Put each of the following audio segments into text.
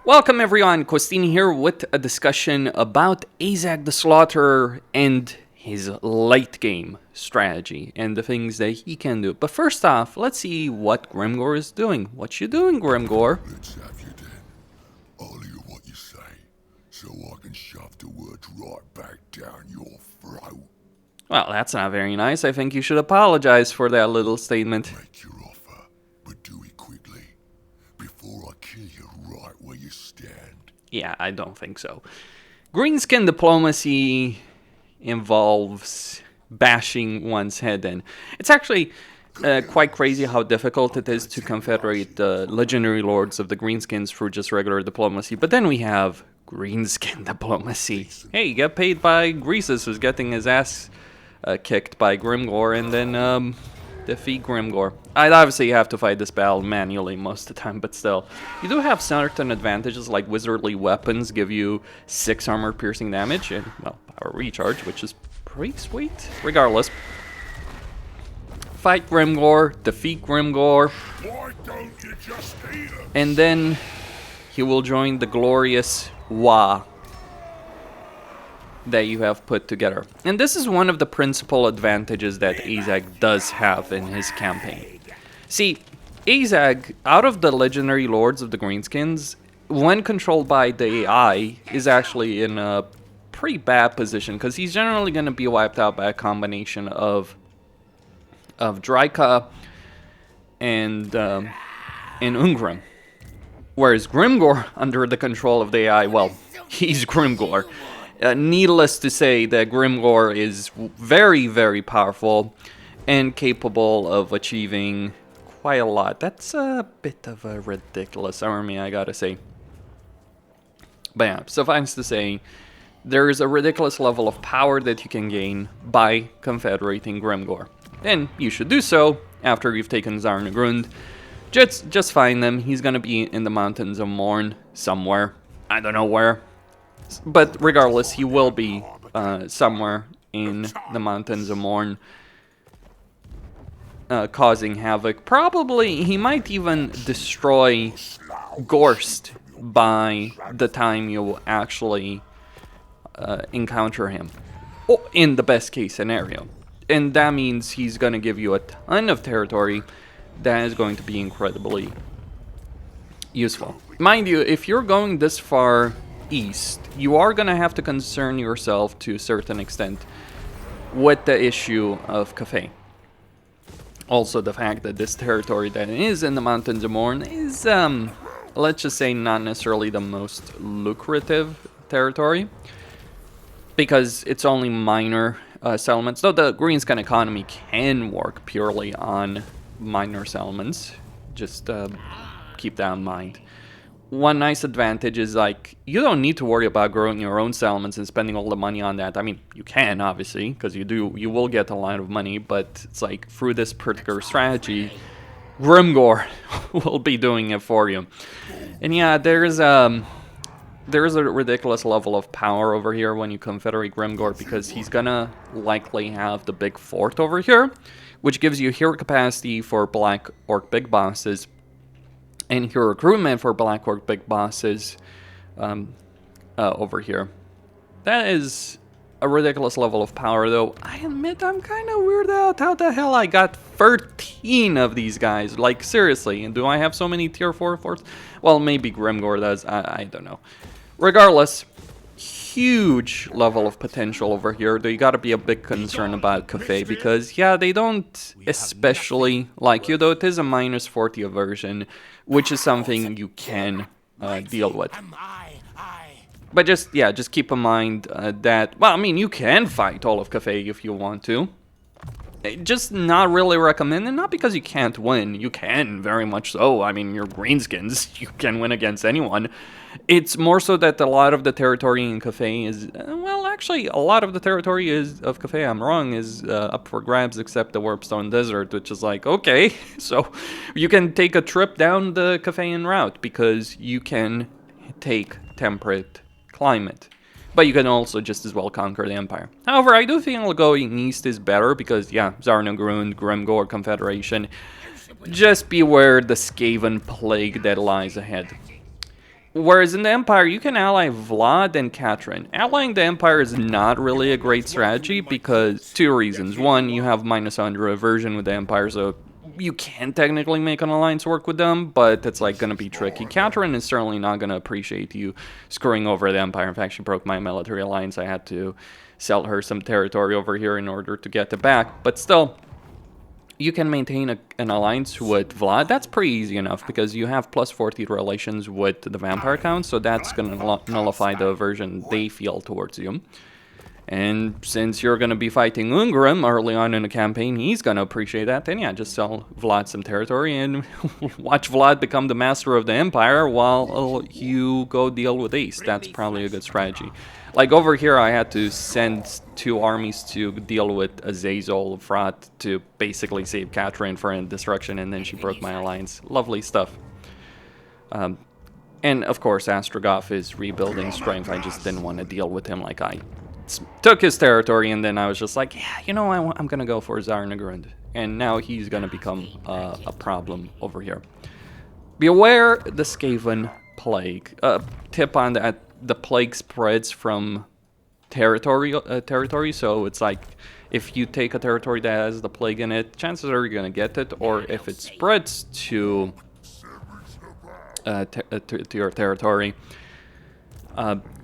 Welcome everyone, Costini here with a discussion about Azhag the Slaughterer and his late game strategy and the things that he can do. But first off, let's see what Grimgor is doing. What you doing, Grimgor? Let's have you then. I'll hear what you say, so I can shove the words right back down your throat. Well, that's not very nice. I think you should apologize for that little statement. Make your offer, but do it quickly, before I kill you right where you stand. Yeah, I don't think so. Greenskin diplomacy involves bashing one's head in. It's actually quite crazy how difficult it is to confederate the legendary lords of the Greenskins through just regular diplomacy. But then we have Greenskin diplomacy. Hey, you get paid by Greases, who's getting his ass kicked by Grimgor, and then defeat Grimgor. I'd obviously have to fight this battle manually most of the time, but still. You do have certain advantages, like wizardly weapons give you 6 armor piercing damage, and, well, power recharge, which is pretty sweet. Regardless. Fight Grimgor, defeat Grimgor, Why don't you just eat him? and then he will join the glorious Wa that you have put together. And this is one of the principal advantages that Azhag does have in his campaign. See, Azhag, out of the legendary lords of the Greenskins, when controlled by the AI, is actually in a pretty bad position, because he's generally going to be wiped out by a combination of Dryka and Ungrim. Whereas Grimgor, under the control of the AI, well, he's Grimgor. Needless to say that Grimgor is very, very powerful and capable of achieving quite a lot. That's a bit of a ridiculous army, I gotta say. But yeah, suffice to say, there is a ridiculous level of power that you can gain by confederating Grimgor. And you should do so after you've taken Zarnagrund. Just find them. He's gonna be in the Mountains of Morn somewhere. I don't know where. But regardless, he will be somewhere in the Mountains of Morn, causing havoc. Probably, he might even destroy Gorst by the time you actually encounter him. Oh, in the best case scenario. And that means he's going to give you a ton of territory that is going to be incredibly useful. Mind you, if you're going this far east, you are going to have to concern yourself to a certain extent with the issue of Cathay. Also, the fact that this territory that is in the Mountains of Morn is, let's just say, not necessarily the most lucrative territory, because it's only minor settlements, though the Greenskin economy can work purely on minor settlements. Just keep that in mind. One nice advantage is, like, you don't need to worry about growing your own settlements and spending all the money on that. I mean, you can, obviously, because you will get a lot of money, but it's like, through this particular strategy, Grimgor will be doing it for you. And yeah, there's a ridiculous level of power over here when you confederate Grimgor, because he's gonna likely have the big fort over here, which gives you hero capacity for Black Orc big bosses, and hero recruitment for Black Orc big bosses over here. That is a ridiculous level of power, though. I admit I'm kind of weirded out how the hell I got 13 of these guys. Like, seriously, and do I have so many tier 4 forts? Well, maybe Grimgor does. I don't know. Regardless, huge level of potential over here, though you gotta be a big concern about Cathay, because, yeah, they don't especially like you, though it is a minus 40 aversion, which is something you can deal with. But just keep in mind that, well, I mean, you can fight all of Cathay if you want to. Just not really recommended, not because you can't win. You can, very much so. I mean, you're Greenskins, you can win against anyone. It's more so that a lot of the territory in Cathay is, well, actually, a lot of the territory of Cathay, I'm wrong, is up for grabs, except the Warpstone Desert, which is like, okay, so you can take a trip down the Cathayan route, because you can take temperate climate. But you can also just as well conquer the Empire. However, I do think going east is better, because, yeah, Zarnagrund, Grimgor, Confederation. Just beware the Skaven plague that lies ahead. Whereas in the Empire, you can ally Vlad and Katrin. Allying the Empire is not really a great strategy because two reasons. One, you have minus 100 aversion with the Empire, so you can technically make an alliance work with them, but it's like going to be tricky. Katrin is certainly not going to appreciate you screwing over the Empire. In fact, she broke my military alliance. I had to sell her some territory over here in order to get it back. But still, you can maintain an alliance with Vlad. That's pretty easy enough because you have plus 40 relations with the vampire count, so that's going to nullify the aversion they feel towards you. And since you're going to be fighting Ungrim early on in the campaign, he's going to appreciate that. Then yeah, just sell Vlad some territory and watch Vlad become the master of the Empire while you go deal with Ace. That's probably a good strategy. Like over here, I had to send 2 armies to deal with Azazel Frat to basically save Katrin from destruction, and then she broke my alliance. Lovely stuff. And of course, Astrogoth is rebuilding strength. I just didn't want to deal with him. Like, I took his territory, and then I was just like, yeah, you know, I'm going to go for Zarnagrund. And now he's going to become a problem over here. Beware the Skaven plague. Tip on that. The plague spreads from territory, so it's like if you take a territory that has the plague in it, chances are you're gonna get it. Or if it spreads to your territory,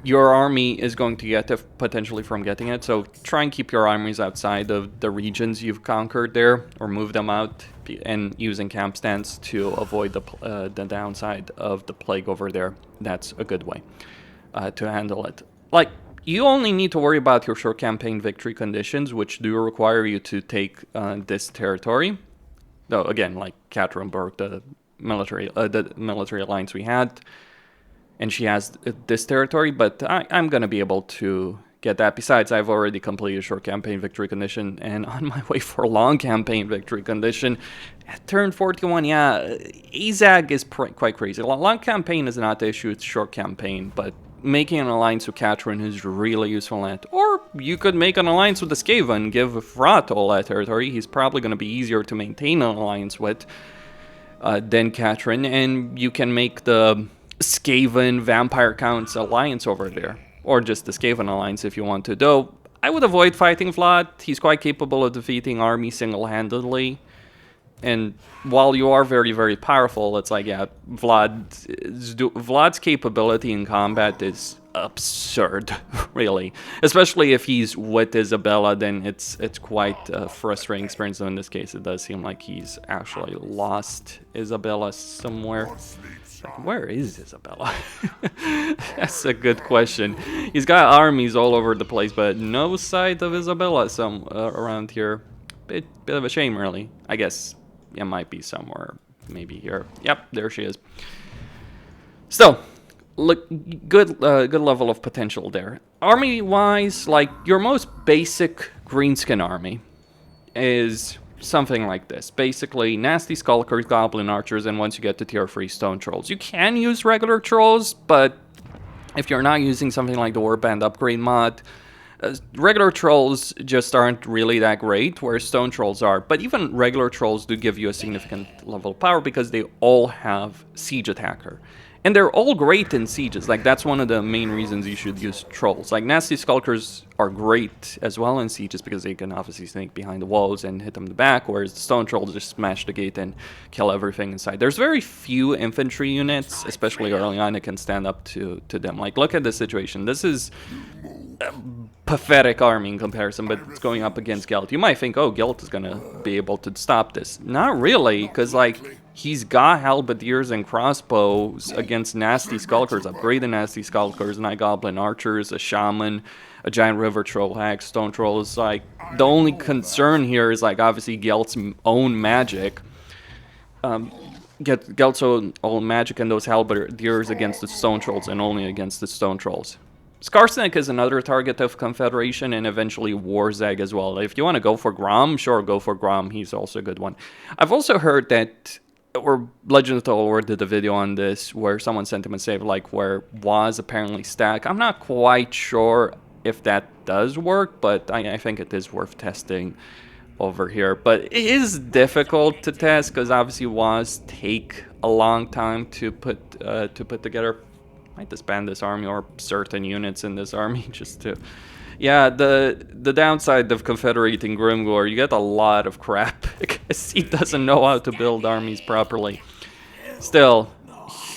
your army is going to get it potentially from getting it. So try and keep your armies outside of the regions you've conquered there, or move them out, and using camp stands to avoid the downside of the plague over there. That's a good way to handle it. Like, you only need to worry about your short campaign victory conditions, which do require you to take this territory. Though again, like Katrinburg, the military alliance we had, and she has this territory, but I'm gonna be able to get that. Besides, I've already completed short campaign victory condition, and on my way for long campaign victory condition at turn 41. Yeah, Azhag is quite crazy. Long campaign is not the issue, it's short campaign, but making an alliance with Katrin is really useful in it. Or you could make an alliance with the Skaven, give Rat all that territory. He's probably going to be easier to maintain an alliance with than Katrin, and you can make the Skaven Vampire Counts alliance over there. Or just the Skaven alliance if you want to. Though, I would avoid fighting Vlad. He's quite capable of defeating armies single-handedly. And while you are very, very powerful, it's like, yeah, Vlad's capability in combat is absurd, really. Especially if he's with Isabella, then it's quite a frustrating experience. So in this case, it does seem like he's actually lost Isabella somewhere. Like, where is Isabella? That's a good question. He's got armies all over the place, but no sight of Isabella around here. Bit of a shame, really. I guess it might be somewhere, maybe here. Yep, there she is. Still, look, good level of potential there. Army-wise, like, your most basic Greenskin army is something like this. Basically, nasty skulkers, goblin archers, and once you get to tier 3, stone trolls. You can use regular trolls, but if you're not using something like the Warband upgrade mod, regular trolls just aren't really that great, whereas stone trolls are. But even regular trolls do give you a significant level of power because they all have siege attacker. And they're all great in sieges. Like, that's one of the main reasons you should use trolls. Like, nasty skulkers are great as well in sieges because they can obviously sneak behind the walls and hit them in the back, whereas the stone trolls just smash the gate and kill everything inside. There's very few infantry units, especially early on, that can stand up to them. Like, look at this situation. This is a pathetic army in comparison, but it's going up against Gelt. You might think, oh, Gelt is going to be able to stop this. Not really, because, like, he's got halberdiers and crossbows against nasty skulkers, upgraded nasty skulkers, night goblin archers, a shaman, a giant river troll hack, stone troll. Is like, the only concern here is, like, obviously Gelt's own magic. Get Gelt's own magic and those halberdiers against the stone trolls, and only against the stone trolls. Skarsnik is another target of Confederation, and eventually Warzag as well. If you want to go for Grom, sure, go for Grom. He's also a good one. I've also heard that, or Legend of the Lord did a video on this, where someone sent him a save, like, where was apparently stack. I'm not quite sure if that does work, but I think it is worth testing over here. But it is difficult to test, because obviously was take a long time to put together. Might disband this army or certain units in this army just to... Yeah, the downside of Confederating Grimgor, you get a lot of crap because he doesn't know how to build armies properly. Still,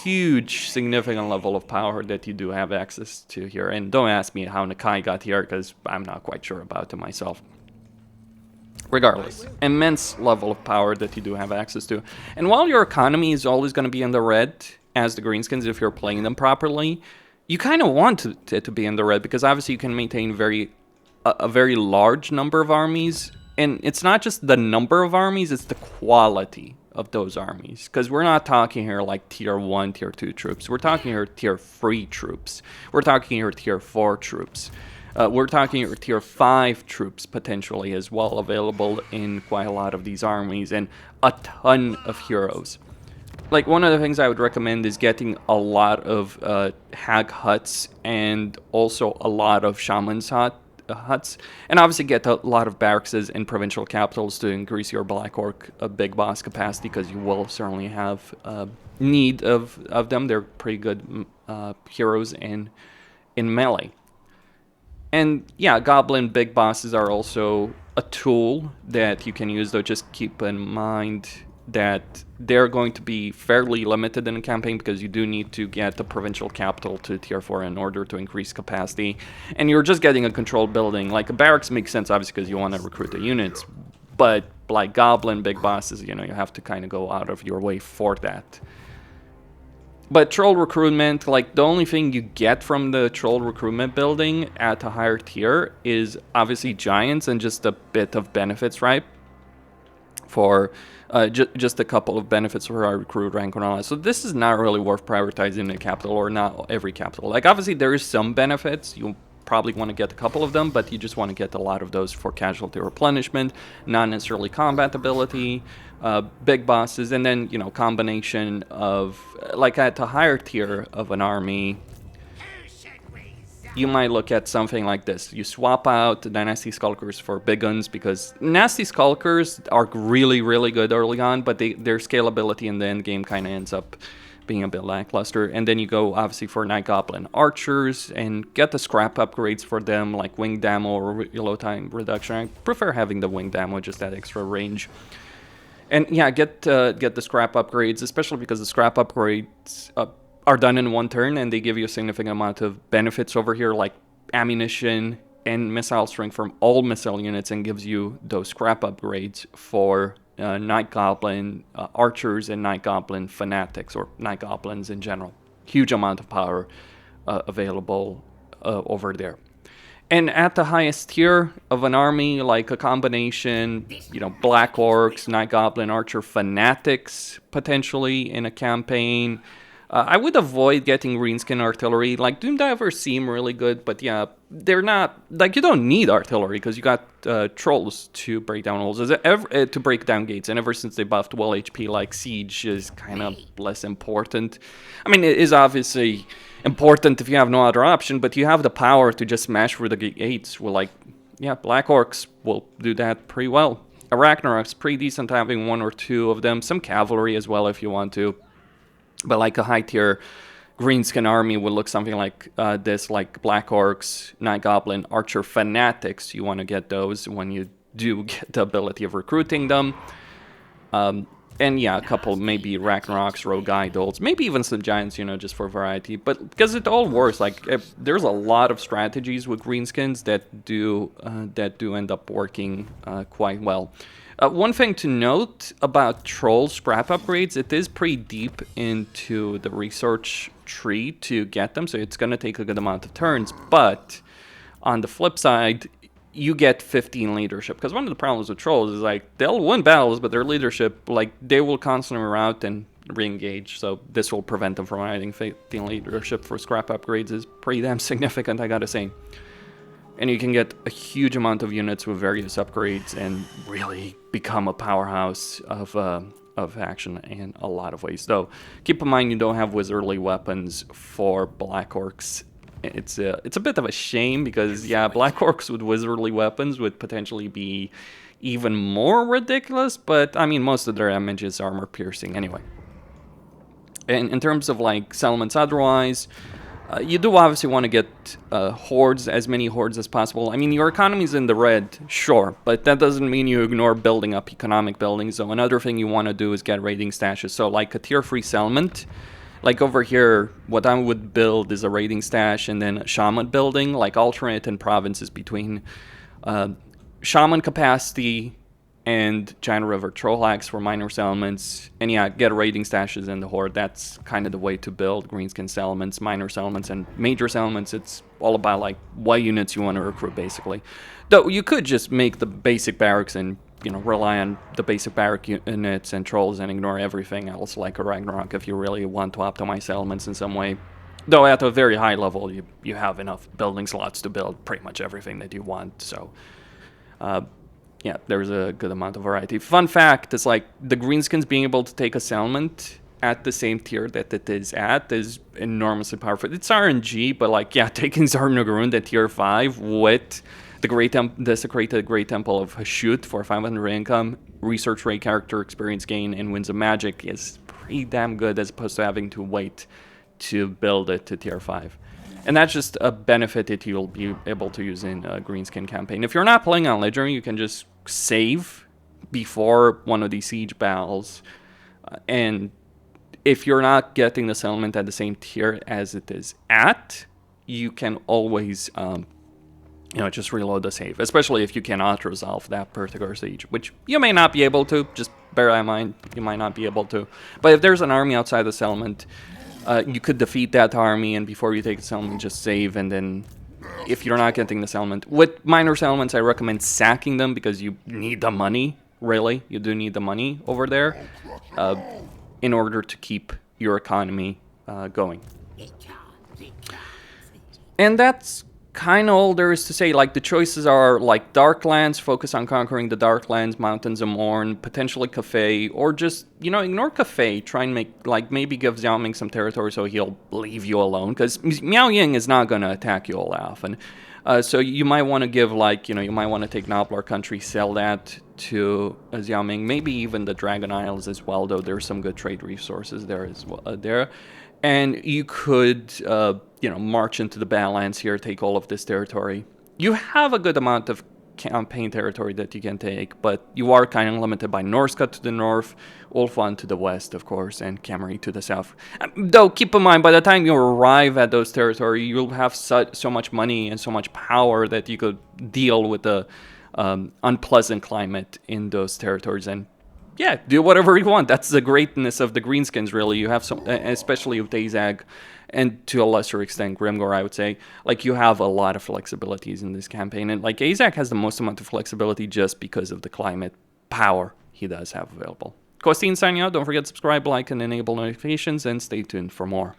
huge, significant level of power that you do have access to here. And don't ask me how Nakai got here, because I'm not quite sure about it myself. Regardless, immense level of power that you do have access to. And while your economy is always going to be in the red, as the Greenskins, if you're playing them properly, you kind of want it to be in the red, because obviously you can maintain a very large number of armies. And it's not just the number of armies, it's the quality of those armies. Because we're not talking here like tier 1, tier 2 troops. We're talking here tier 3 troops. We're talking here tier 4 troops. We're talking here tier 5 troops potentially as well, available in quite a lot of these armies. And a ton of heroes. Like, one of the things I would recommend is getting a lot of hag huts and also a lot of shaman's huts. And obviously get a lot of barracks in provincial capitals to increase your Black Orc big boss capacity, because you will certainly have need of them. They're pretty good heroes in melee. And yeah, Goblin big bosses are also a tool that you can use, though just keep in mind that they're going to be fairly limited in a campaign, because you do need to get the provincial capital to tier 4 in order to increase capacity. And you're just getting a controlled building. Like, a barracks makes sense, obviously, because you want to recruit the units. But like Goblin big bosses, you know, you have to kind of go out of your way for that. But troll recruitment, like, the only thing you get from the troll recruitment building at a higher tier is obviously giants and just a bit of benefits, right? For just a couple of benefits for our recruit rank and all that. So this is not really worth prioritizing in the capital, or not every capital. Like, obviously there is some benefits. You probably want to get a couple of them, but you just want to get a lot of those for casualty replenishment, not necessarily combat ability, big bosses, and then, you know, combination of, like, at a higher tier of an army, you might look at something like this. You swap out the Nasty Skulkers for Big Guns, because Nasty Skulkers are really, really good early on, but their scalability in the end game kind of ends up being a bit lackluster. And then you go, obviously, for Night Goblin Archers and get the scrap upgrades for them, like Winged Ammo or Yellow Time Reduction. I prefer having the Winged Ammo, just that extra range. And yeah, get the scrap upgrades, especially because the scrap upgrades are done in one turn, and they give you a significant amount of benefits over here, like ammunition and missile strength from all missile units, and gives you those scrap upgrades for Night Goblin Archers and Night Goblin Fanatics, or Night Goblins in general. Huge amount of power available over there. And at the highest tier of an army, like a combination, you know, Black Orcs, Night Goblin Archer Fanatics, potentially in a campaign. I would avoid getting Greenskin artillery. Like, Doom Divers seem really good, but yeah, they're not, like, you don't need artillery, because you got trolls to break down holes, to break down gates, and ever since they buffed well HP, like, Siege is kind of less important. I mean, it is obviously important if you have no other option, but you have the power to just smash through the gates. Well, like, yeah, Black Orcs will do that pretty well. Ragnarok's pretty decent, having 1 or 2 of them. Some cavalry as well if you want to. But like a high tier Greenskin army would look something like this, like Black Orcs, Night Goblin, Archer Fanatics. You want to get those when you do get the ability of recruiting them. And yeah, a couple maybe Ragnaroks, Rogue Idols, maybe even some Giants, you know, just for variety. But because it all works, like, there's a lot of strategies with Greenskins that do end up working quite well. One thing to note about Troll scrap upgrades, it is pretty deep into the research tree to get them, so it's going to take a good amount of turns. But on the flip side, you get 15 leadership, because one of the problems with Trolls is, like, they'll win battles, but their leadership, like, they will constantly rout and re-engage, so this will prevent them from adding 15 leadership for scrap upgrades is pretty damn significant, I gotta say. And you can get a huge amount of units with various upgrades and really become a powerhouse of action in a lot of ways. Though, keep in mind you don't have wizardly weapons for Black Orcs. It's a bit of a shame, because, yeah, Black Orcs with wizardly weapons would potentially be even more ridiculous, but, I mean, most of their damage is armor piercing anyway. And in terms of, like, settlements otherwise, You do obviously want to get hordes, as many hordes as possible. I mean, your economy's in the red, sure, but that doesn't mean you ignore building up economic buildings. So another thing you want to do is get raiding stashes. So like a tier 3 settlement, like over here, what I would build is a raiding stash and then a shaman building, like alternate in provinces between shaman capacity and Giant River Trollax for minor settlements, and yeah, get raiding stashes in the horde. That's kind of the way to build Greenskin settlements, minor settlements, and major settlements. It's all about like what units you want to recruit, basically. Though you could just make the basic barracks and rely on the basic barrack units and trolls and ignore everything else like a Ragnarok if you really want to optimize settlements in some way. Though at a very high level, you have enough building slots to build pretty much everything that you want. So. Yeah, there's a good amount of variety. Fun fact is like the Greenskins being able to take a settlement at the same tier that it is at is enormously powerful. It's RNG, but like, yeah, taking Zarnagrund at tier 5 with the desecrated Great Temple of Hashut for 500 income, research rate, character experience gain, and Winds of Magic is pretty damn good as opposed to having to wait to build it to tier 5. And that's just a benefit that you'll be able to use in a Greenskin campaign. If you're not playing on Legendary, you can just save before one of these siege battles. And if you're not getting the settlement at the same tier as it is at, you can always, just reload the save. Especially if you cannot resolve that particular siege, which you may not be able to. Just bear that in mind, you might not be able to. But if there's an army outside the settlement, you could defeat that army, and before you take the settlement, just save, and then if you're not getting the settlement. With minor settlements, I recommend sacking them because you need the money, really. You do need the money over there in order to keep your economy going. And that's kind of all there is to say. Like, the choices are like Darklands, focus on conquering the Darklands, Mountains of Morn, potentially Cafe, or just, ignore Cafe, try and maybe give Xiao Ming some territory so he'll leave you alone, because Miao Ying is not going to attack you all often. So you might want to give, you might want to take Noblar Country, sell that to Xiao Ming, maybe even the Dragon Isles as well, though there's some good trade resources there as well. And you could, march into the Badlands here, take all of this territory. You have a good amount of campaign territory that you can take, but you are kind of limited by Norsca to the north, Ulfan to the west, of course, and Camry to the south. Though, keep in mind, by the time you arrive at those territory, you'll have so much money and so much power that you could deal with the unpleasant climate in those territories and yeah, do whatever you want. That's the greatness of the Greenskins, really. You have some, especially with Azhag, and to a lesser extent Grimgor, I would say. Like, you have a lot of flexibilities in this campaign, and like Azhag has the most amount of flexibility just because of the climate power he does have available. Costin signing out. Don't forget to subscribe, like, and enable notifications, and stay tuned for more.